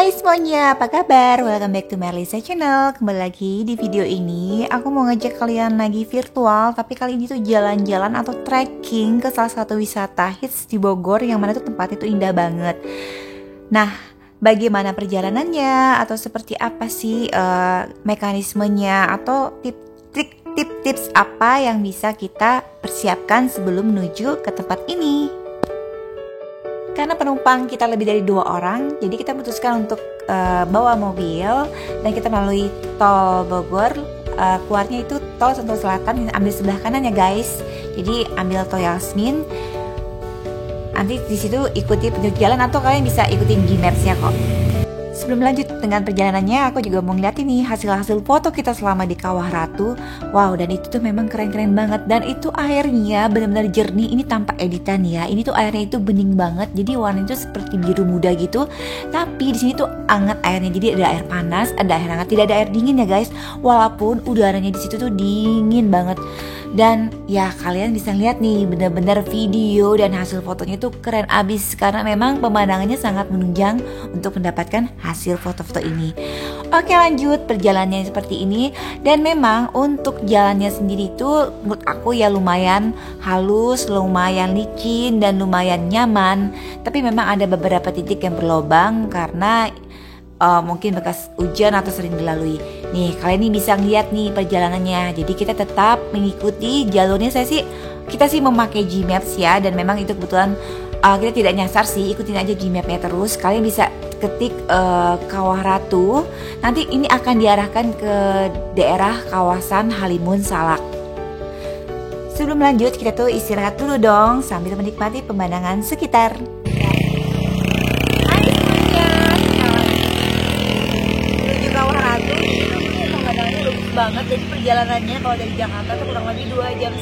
Hai semuanya, apa kabar? Welcome back to Merlisa Channel. Kembali lagi di video ini, aku mau ngajak kalian lagi virtual, tapi kali ini tuh jalan-jalan atau trekking ke salah satu wisata hits di Bogor, yang mana tuh tempatnya tuh indah banget. Nah, bagaimana perjalanannya atau seperti apa sih mekanismenya atau tips apa yang bisa kita persiapkan sebelum menuju ke tempat ini? Karena penumpang kita lebih dari 2 orang, jadi kita memutuskan untuk bawa mobil dan kita melalui tol Bogor. Keluarnya itu tol Sentul Selatan, ambil sebelah kanan ya guys. Jadi ambil tol Yasmin. Nanti di situ ikuti petunjuk jalan atau kalian bisa ikutin Gmaps ya kok. Sebelum lanjut dengan perjalanannya, aku juga mau ngeliatin nih hasil-hasil foto kita selama di Kawah Ratu. Wow, dan itu tuh memang keren-keren banget. Dan itu airnya benar-benar jernih, ini tanpa editan ya. Ini tuh airnya itu bening banget, jadi warnanya itu seperti biru muda gitu. Tapi di sini tuh hangat airnya, jadi ada air panas, ada air hangat, tidak ada air dingin ya guys. Walaupun udaranya di situ tuh dingin banget. Dan ya kalian bisa lihat nih, benar-benar video dan hasil fotonya tuh keren abis, karena memang pemandangannya sangat menunjang untuk mendapatkan hasil foto-foto ini. Oke, lanjut perjalanannya seperti ini. Dan memang untuk jalannya sendiri itu menurut aku ya lumayan halus, lumayan licin dan lumayan nyaman. Tapi memang ada beberapa titik yang berlobang karena mungkin bekas hujan atau sering dilalui. Nih, kalian ini bisa lihat nih perjalanannya. Jadi kita tetap mengikuti jalurnya. Kita sih memakai Gmaps ya, dan memang itu kebetulan kita tidak nyasar sih, ikutin aja Gmapnya terus. Kalian bisa ketik Kawah Ratu. Nanti ini akan diarahkan ke daerah kawasan Halimun Salak. Sebelum lanjut, kita tuh istirahat dulu dong sambil menikmati pemandangan sekitar. Banget, jadi perjalanannya kalau dari Jakarta tuh kurang lebih 2,5 jam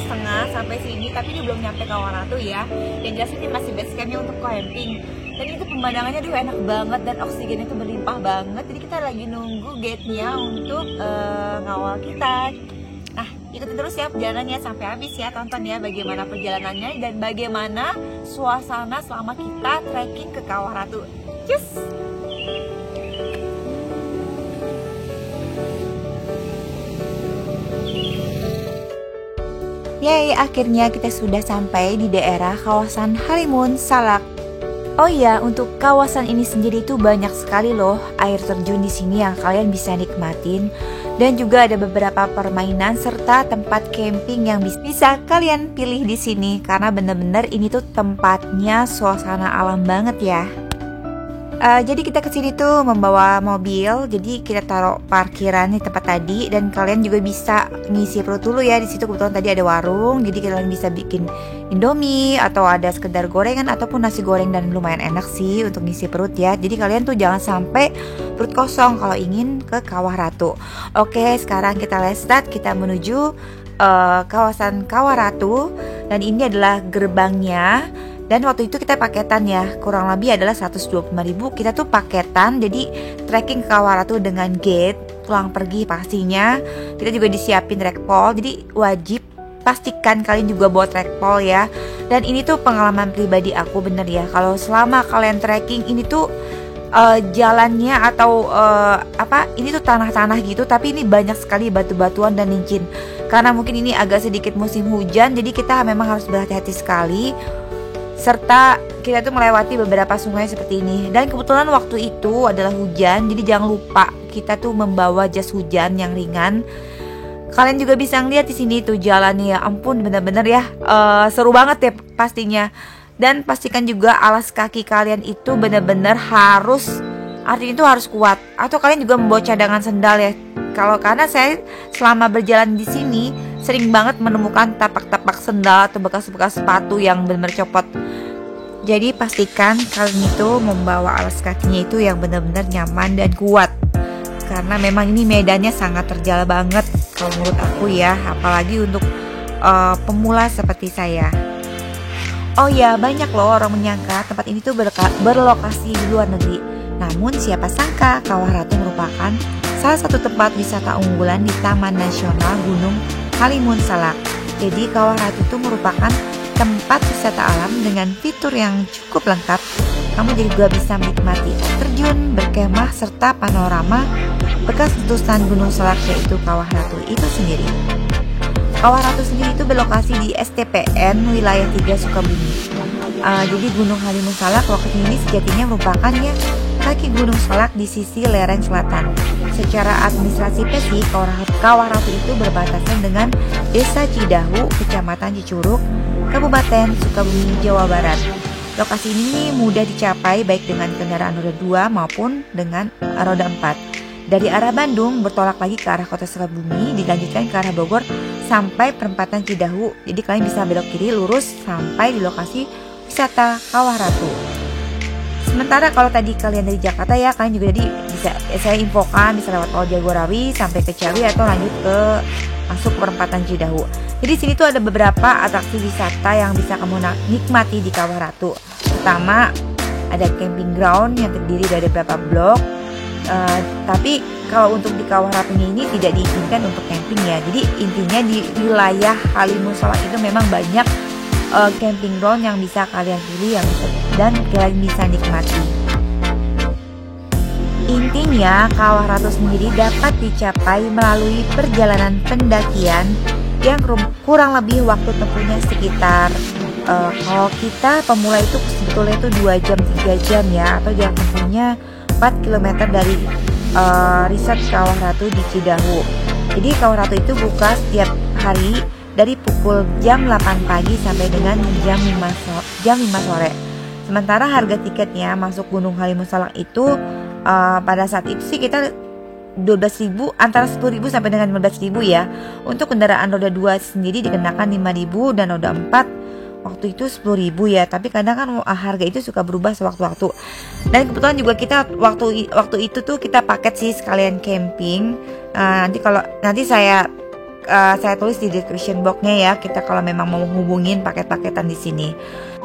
sampai sini, tapi dia belum nyampe Kawah Ratu ya. Yang jelas ini masih base campnya untuk camping. Dan itu pemandangannya tuh enak banget dan oksigennya tuh berlimpah banget. Jadi kita lagi nunggu gate-nya untuk ngawal kita. Nah, ikutin terus ya perjalanannya sampai habis ya, tonton ya bagaimana perjalanannya dan bagaimana suasana selama kita trekking ke Kawah Ratu. Cus! Yeay, akhirnya kita sudah sampai di daerah kawasan Halimun Salak. Oh iya, untuk kawasan ini sendiri itu banyak sekali loh air terjun di sini yang kalian bisa nikmatin, dan juga ada beberapa permainan serta tempat camping yang bisa kalian pilih di sini, karena bener-bener ini tuh tempatnya suasana alam banget ya. Jadi kita kesini tuh membawa mobil, jadi kita taruh parkiran di tempat tadi, dan kalian juga bisa ngisi perut dulu ya. Di situ kebetulan tadi ada warung, jadi kalian bisa bikin Indomie atau ada sekedar gorengan ataupun nasi goreng, dan lumayan enak sih untuk ngisi perut ya. Jadi kalian tuh jangan sampai perut kosong kalau ingin ke Kawah Ratu. Oke, sekarang kita let's start, kita menuju kawasan Kawah Ratu, dan ini adalah gerbangnya. Dan waktu itu kita paketan ya, kurang lebih adalah 125.000. Kita tuh paketan, jadi trekking ke Kawah Ratu dengan gate, pulang pergi pastinya. Kita juga disiapin trackpole, jadi wajib pastikan kalian juga bawa trackpole ya. Dan ini tuh pengalaman pribadi aku bener ya, kalau selama kalian trekking ini tuh jalannya atau ini tuh tanah-tanah gitu, tapi ini banyak sekali batu-batuan dan licin. Karena mungkin ini agak sedikit musim hujan, jadi kita memang harus berhati-hati sekali. Serta kita tuh melewati beberapa sungai seperti ini. Dan kebetulan waktu itu adalah hujan, jadi jangan lupa kita tuh membawa jas hujan yang ringan. Kalian juga bisa ngeliat di sini tuh jalannya, ya ampun bener-bener ya seru banget ya pastinya. Dan pastikan juga alas kaki kalian itu bener-bener artinya itu harus kuat. Atau kalian juga membawa cadangan sendal ya. Karena saya selama berjalan di sini sering banget menemukan tapak-tapak sendal atau bekas-bekas sepatu yang benar-benar copot. Jadi pastikan kalian itu membawa alas kakinya itu yang benar-benar nyaman dan kuat. Karena memang ini medannya sangat terjal banget kalau menurut aku ya, apalagi untuk pemula seperti saya. Oh ya, banyak loh orang menyangka tempat ini tuh berlokasi di luar negeri. Namun siapa sangka Kawah Ratu merupakan salah satu tempat wisata unggulan di Taman Nasional Gunung Halimun Salak. Jadi Kawah Ratu itu merupakan tempat wisata alam dengan fitur yang cukup lengkap. Kamu juga bisa menikmati terjun, berkemah, serta panorama bekas letusan Gunung Salak yaitu Kawah Ratu itu sendiri. Kawah Ratu sendiri itu berlokasi di STPN wilayah 3 Sukabumi. Jadi Gunung Halimun Salak lokasi ini sejatinya merupakan kaki Gunung Salak di sisi lereng selatan. Secara administrasi pesi, Kawah Ratu itu berbatasan dengan Desa Cidahu, Kecamatan Cicurug, Kabupaten Sukabumi, Jawa Barat. Lokasi ini mudah dicapai baik dengan kendaraan roda 2 maupun dengan roda 4. Dari arah Bandung bertolak lagi ke arah kota Sukabumi, dilanjutkan ke arah Bogor sampai perempatan Cidahu. Jadi kalian bisa belok kiri lurus sampai di lokasi wisata Kawah Ratu. Sementara kalau tadi kalian dari Jakarta ya, kalian juga jadi bisa saya infokan bisa lewat tol Jagorawi sampai ke Ciawi atau lanjut ke masuk perempatan Cidahu. Jadi sini tuh ada beberapa atraksi wisata yang bisa kamu nikmati di Kawah Ratu. Pertama ada camping ground yang terdiri dari beberapa blok. Tapi kalau untuk di Kawah Ratunya ini tidak diizinkan untuk camping ya. Jadi intinya di wilayah Halimun Salak itu memang banyak camping ground yang bisa kalian pilih dan kalian bisa nikmati. Intinya Kawah Ratu sendiri dapat dicapai melalui perjalanan pendakian yang kurang lebih waktu tempuhnya sekitar kalau kita pemula itu sebetulnya itu 2 jam 3 jam ya, atau jarak tempuhnya 4 km dari Resort Kawah Ratu di Cidahu. Jadi Kawah Ratu itu buka setiap hari dari pukul jam 8 pagi sampai dengan jam 5 sore. Sementara harga tiketnya masuk Gunung Halimun Salak itu pada saat itu sih kita 12.000, antara 10.000 sampai dengan 15.000 ya. Untuk kendaraan roda 2 sendiri dikenakan 5.000 dan roda 4 waktu itu 10.000 ya. Tapi kadang kan harga itu suka berubah sewaktu-waktu. Dan kebetulan juga kita waktu itu tuh kita paket sih sekalian camping. Nanti saya tulis di description box-nya ya, kita kalau memang mau hubungin paket-paketan di sini.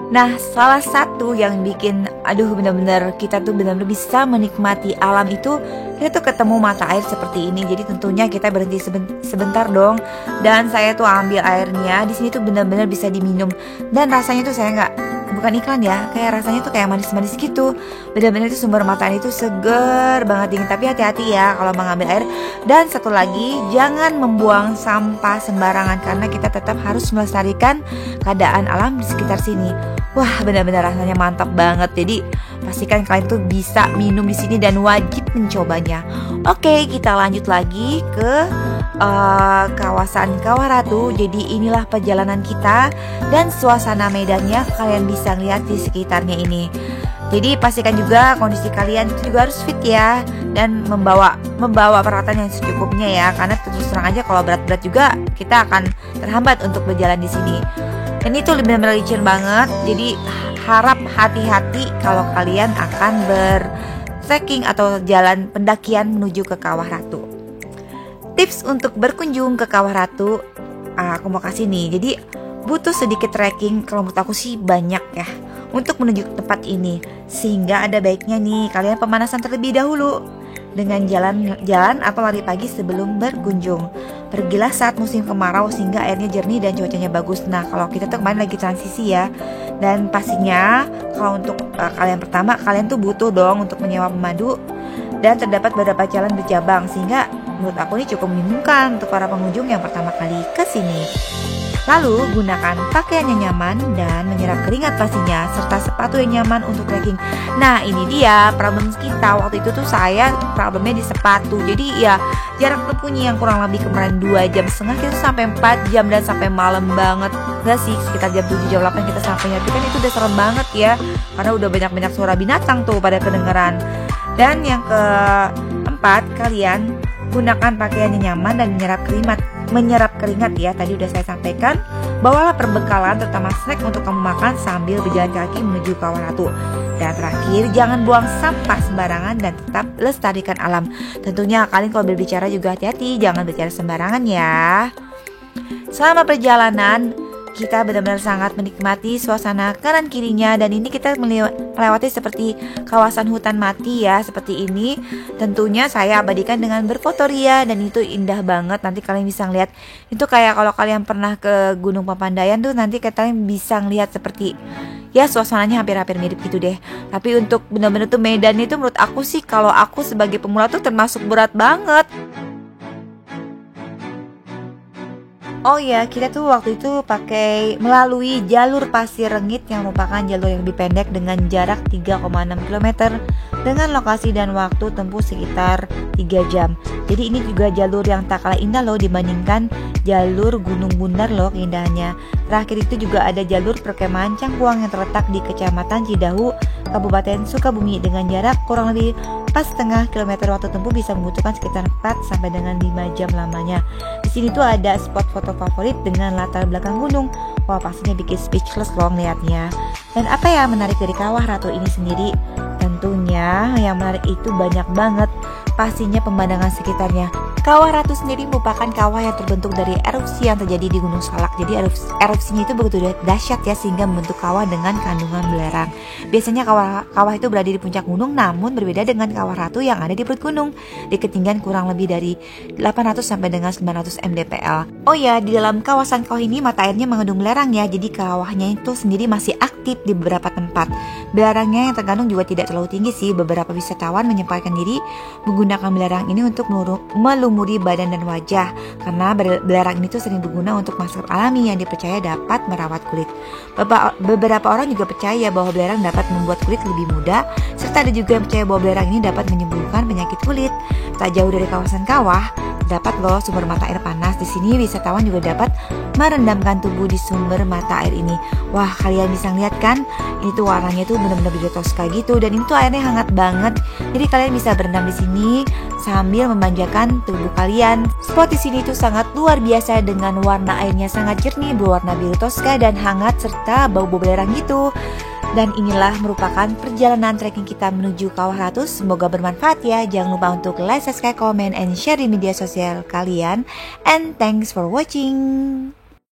Nah, salah satu yang bikin benar-benar kita tuh benar-benar bisa menikmati alam itu kita tuh ketemu mata air seperti ini. Jadi tentunya kita berhenti sebentar dong. Dan saya tuh ambil airnya di sini tuh benar-benar bisa diminum. Dan rasanya tuh bukan iklan ya, kayak rasanya tuh kayak manis-manis gitu. Benar-benar itu sumber mata air itu seger banget dingin. Tapi hati-hati ya kalau mengambil air. Dan satu lagi, jangan membuang sampah sembarangan karena kita tetap harus melestarikan keadaan alam di sekitar sini. Wah, benar-benar rasanya mantap banget. Jadi pastikan kalian tuh bisa minum di sini dan wajib mencobanya. Oke, kita lanjut lagi ke kawasan Kawah Ratu. Jadi inilah perjalanan kita dan suasana medannya kalian bisa lihat di sekitarnya ini. Jadi pastikan juga kondisi kalian itu juga harus fit ya, dan membawa peralatan yang secukupnya ya, karena terus terang aja kalau berat-berat juga kita akan terhambat untuk berjalan di sini. Dan itu benar-benar licin banget. Jadi harap hati-hati kalau kalian akan bertrekking atau jalan pendakian menuju ke Kawah Ratu. Tips untuk berkunjung ke Kawah Ratu aku mau kasih nih. Jadi butuh sedikit trekking, kalau menurut aku sih banyak ya untuk menuju ke tempat ini. Sehingga ada baiknya nih kalian pemanasan terlebih dahulu dengan jalan atau lari pagi sebelum berkunjung. Pergilah saat musim kemarau sehingga airnya jernih dan cuacanya bagus. Nah, kalau kita tuh kemarin lagi transisi ya. Dan pastinya kalau untuk kalian pertama, kalian tuh butuh dong untuk menyewa pemandu. Dan terdapat beberapa jalan bercabang sehingga menurut aku ini cukup membingungkan untuk para pengunjung yang pertama kali ke sini. Lalu gunakan pakaian yang nyaman dan menyerap keringat pastinya, serta sepatu yang nyaman untuk trekking. Nah, ini dia problem kita waktu itu tuh, saya problemnya di sepatu. Jadi ya jarak tempuhnya yang kurang lebih kemarin 2,5 jam kita sampai 4 jam dan sampai malam banget. Enggak sih, sekitar jam 7 jam 8 kita sampai. Tapi kan itu udah serem banget ya, karena udah banyak suara binatang tuh pada kedengeran. Dan yang keempat, kalian gunakan pakaian yang nyaman dan menyerap keringat ya. Tadi udah saya sampaikan. Bawalah perbekalan terutama snack untuk kamu makan sambil berjalan kaki menuju Kawah Ratu. Dan terakhir, jangan buang sampah sembarangan dan tetap lestarikan alam. Tentunya kalian kalau berbicara juga hati-hati, jangan bicara sembarangan ya. Selama perjalanan kita benar-benar sangat menikmati suasana kanan kirinya, dan ini kita melewati seperti kawasan hutan mati ya, seperti ini. Tentunya saya abadikan dengan berfoto ria, dan itu indah banget. Nanti kalian bisa ngeliat itu kayak kalau kalian pernah ke Gunung Papandayan tuh, nanti kalian bisa ngeliat seperti Ya suasananya hampir-hampir mirip gitu deh. Tapi untuk bener-bener tuh medan itu menurut aku sih, kalau aku sebagai pemula tuh termasuk berat banget. Oh ya, kita tuh waktu itu pakai melalui jalur pasir rengit yang merupakan jalur yang lebih pendek dengan jarak 3,6 km dengan lokasi dan waktu tempuh sekitar 3 jam. Jadi ini juga jalur yang tak kalah indah loh dibandingkan jalur Gunung Bundar loh keindahannya. Terakhir itu juga ada jalur perkemahan Cangkuang yang terletak di Kecamatan Cidahu, Kabupaten Sukabumi dengan jarak kurang lebih 4,5 km. Waktu tempuh bisa membutuhkan sekitar 4 sampai dengan 5 jam lamanya. Di sini tuh ada spot foto favorit dengan latar belakang gunung. Wah, pastinya bikin speechless loh ngeliatnya. Dan apa yang menarik dari Kawah Ratu ini sendiri? Tentunya yang menarik itu banyak banget. Pastinya pemandangan sekitarnya. Kawah Ratu sendiri merupakan kawah yang terbentuk dari erupsi yang terjadi di Gunung Salak. Jadi erupsinya itu begitu dahsyat ya, sehingga membentuk kawah dengan kandungan belerang. Biasanya kawah itu berada di puncak gunung, namun berbeda dengan Kawah Ratu yang ada di perut gunung di ketinggian kurang lebih dari 800 sampai dengan 900 mdpl. Oh ya, di dalam kawasan kawah ini mata airnya mengandung belerang ya. Jadi kawahnya itu sendiri masih aktif di beberapa tempat. Belerangnya yang tergantung juga tidak terlalu tinggi sih. Beberapa wisatawan menyempatkan diri menggunakan belerang ini untuk melumuri badan dan wajah, karena belerang ini tuh sering berguna untuk masker alami yang dipercaya dapat merawat kulit. Beberapa orang juga percaya bahwa belerang dapat membuat kulit lebih muda, serta ada juga yang percaya bahwa belerang ini dapat menyembuhkan penyakit kulit. Tak jauh dari kawasan kawah dapat loh sumber mata air panas. Di sini wisatawan juga dapat merendamkan tubuh di sumber mata air ini. Wah, kalian bisa lihat kan? Ini tuh warnanya tuh benar-benar biru toska gitu, dan ini tuh airnya hangat banget. Jadi kalian bisa berendam di sini sambil memanjakan tubuh kalian. Spot di sini tuh sangat luar biasa dengan warna airnya sangat jernih, berwarna biru toska dan hangat serta bau-bau belerang gitu. Dan inilah merupakan perjalanan trekking kita menuju Kawah Ratu. Semoga bermanfaat ya. Jangan lupa untuk like, subscribe, comment, and share di media sosial kalian. And thanks for watching.